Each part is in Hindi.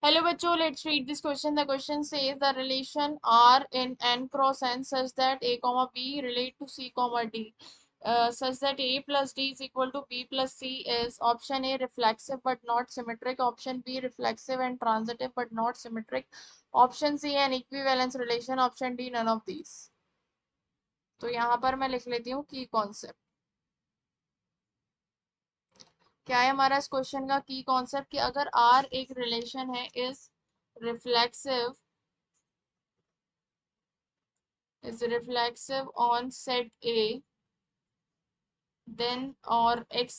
Hello बच्चों, let's read this question. The question says the relation R in n cross n such that a comma b relate to c comma d, such that a plus d is equal to b plus c is option A reflexive but not symmetric, option B reflexive and transitive but not symmetric, option C an equivalence relation, option D none of these. तो यहाँ पर मैं लिख लेती हूँ की कॉन्सेप्ट. क्या है हमारा इस क्वेश्चन का की कॉन्सेप्ट कि अगर R एक रिलेशन है reflexive is reflexive on set A, then और x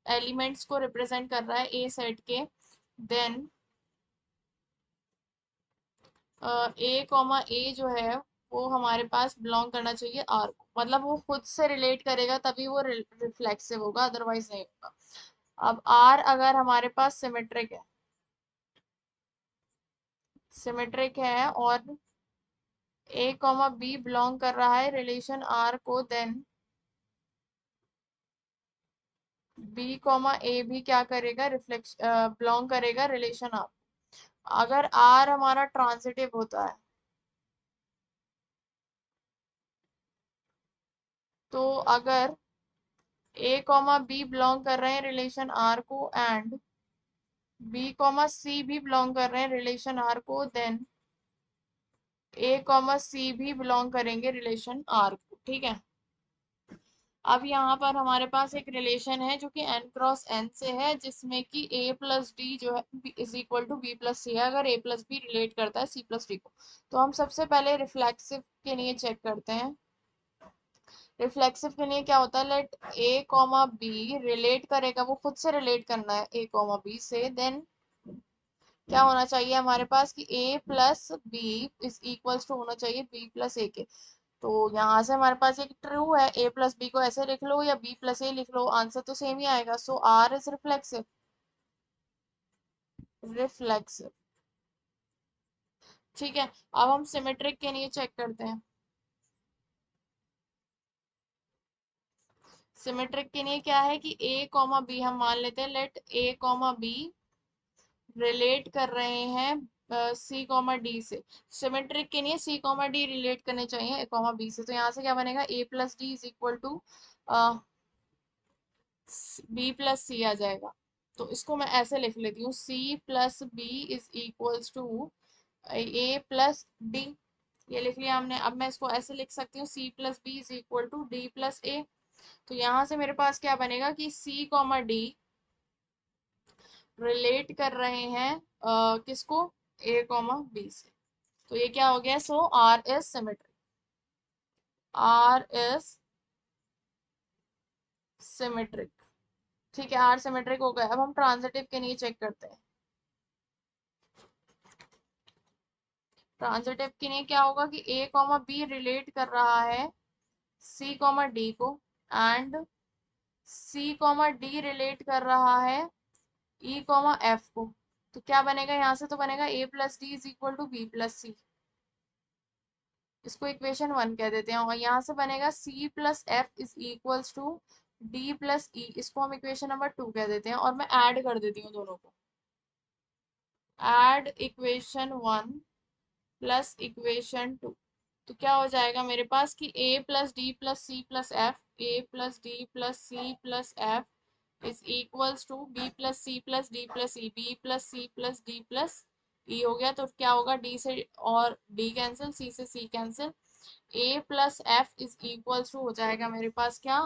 एलिमेंट्स को रिप्रेजेंट कर रहा है A सेट के, देन A जो है वो हमारे पास बिलोंग करना चाहिए R को, मतलब वो खुद से रिलेट करेगा तभी वो रिफ्लेक्सिव होगा, अदरवाइज नहीं होगा. अब R अगर हमारे पास सिमेट्रिक है और A, B बिलोंग कर रहा है रिलेशन R को, देन B, A भी क्या करेगा, रिफ्लेक्श बिलोंग करेगा रिलेशन R. अगर R हमारा ट्रांजिटिव होता है तो अगर A, B बिलोंग कर रहे हैं रिलेशन R को एंड B, C भी बिलोंग कर रहे हैं रिलेशन R को, देन A, C भी बिलोंग करेंगे रिलेशन R को. ठीक है. अब यहाँ पर हमारे पास एक रिलेशन है जो कि n क्रॉस n से है, जिसमें कि A प्लस डी जो है is equal to B plus C है, अगर A प्लस बी रिलेट करता है C प्लस डी को. तो हम सबसे पहले रिफ्लेक्सिव के लिए चेक करते हैं. रिफ्लेक्सिव के लिए क्या होता है, लेट A, B रिलेट करेगा, वो खुद से रिलेट करना है A, B से, देन क्या होना चाहिए हमारे पास कि A plus B is equals to होना चाहिए B प्लस ए के. तो यहाँ से हमारे पास एक ट्रू है, A प्लस बी को ऐसे लिख लो या B प्लस ए लिख लो, आंसर तो सेम ही आएगा. सो R इज रिफ्लेक्सिव. रिफ्लेक्सिव. ठीक है. अब हम सिमेट्रिक के लिए चेक करते हैं. सिमेट्रिक के लिए क्या है कि A, B हम मान लेते हैं, लेट A, B रिलेट कर रहे हैं C, D से. सिमेट्रिक के लिए C, D रिलेट करने चाहिए A, B से. तो यहाँ से क्या बनेगा, A plus D is equal to B plus C आ जाएगा. तो इसको मैं ऐसे लिख लेती हूँ, C plus B is equals to A plus D. ये लिख लिया हमने. अब मैं इसको ऐसे लिख सकती हूँ, C plus B is equal to D plus A. तो यहाँ से मेरे पास क्या बनेगा कि C, D रिलेट कर रहे हैं किसको, A, B से. तो ये क्या हो गया, सो R is symmetric. R is symmetric. ठीक है, R सिमेट्रिक हो गया. अब हम ट्रांजिटिव के लिए चेक करते हैं. ट्रांजिटिव के लिए क्या होगा कि A, B रिलेट कर रहा है C, D को एंड C, D रिलेट कर रहा है E, F को. तो क्या बनेगा, यहाँ से तो बनेगा A plus D is equal to B plus C. इसको इक्वेशन 1 कह देते हैं. और यहाँ से बनेगा C plus F is equals to D plus E. इसको हम इक्वेशन नंबर 2 कह देते हैं. और मैं ऐड कर देती हूँ दोनों को. Add equation 1 plus equation 2. तो क्या हो जाएगा मेरे पास कि A plus D plus C plus F, A plus D plus C plus F is equals to B plus C plus D plus E, B plus C plus D plus E हो गया. तो क्या होगा, D से और D कैंसिल, C से C cancel, A plus F is equals to हो जाएगा मेरे पास क्या,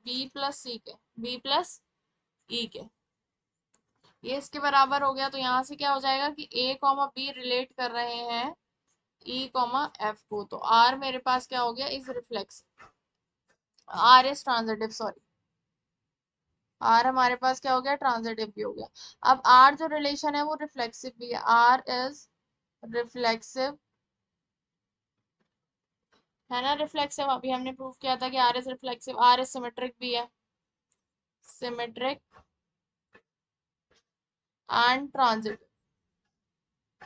B प्लस सी के, B प्लस ई के. ये इसके बराबर हो गया. तो यहाँ से क्या हो जाएगा कि A, B रिलेट कर रहे हैं E, F को. तो R मेरे पास क्या हो गया, is reflex. R is transitive, sorry. R हमारे पास क्या हो गया, ट्रांजिटिव भी हो गया. अब R जो रिलेशन है वो रिफ्लेक्सिव भी है. R इज रिफ्लेक्सिव है ना. रिफ्लेक्सिव अभी हमने प्रूव किया था कि R is reflexive. R is symmetric भी है, सिमेट्रिक एंड ट्रांजिटिव.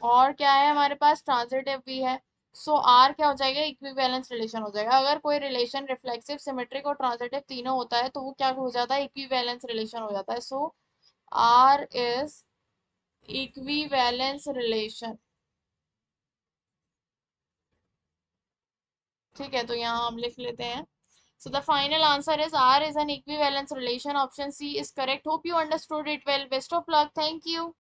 और क्या है हमारे पास, ट्रांजिटिव भी है. सो आर क्या हो जाएगा, इक्विवेलेंस रिलेशन हो जाएगा. अगर कोई रिलेशन रिफ्लेक्सिव, सिमेट्रिक और ट्रांजिटिव तीनों होता है तो वो क्या हो जाता है, इक्विवेलेंस रिलेशन हो जाता है. सो आर इज इक्विवेलेंस रिलेशन। ठीक है, तो यहाँ हम लिख लेते हैं। So the final answer is R is an equivalence relation. Option C is correct. Hope you understood it well. Best of luck. Thank you.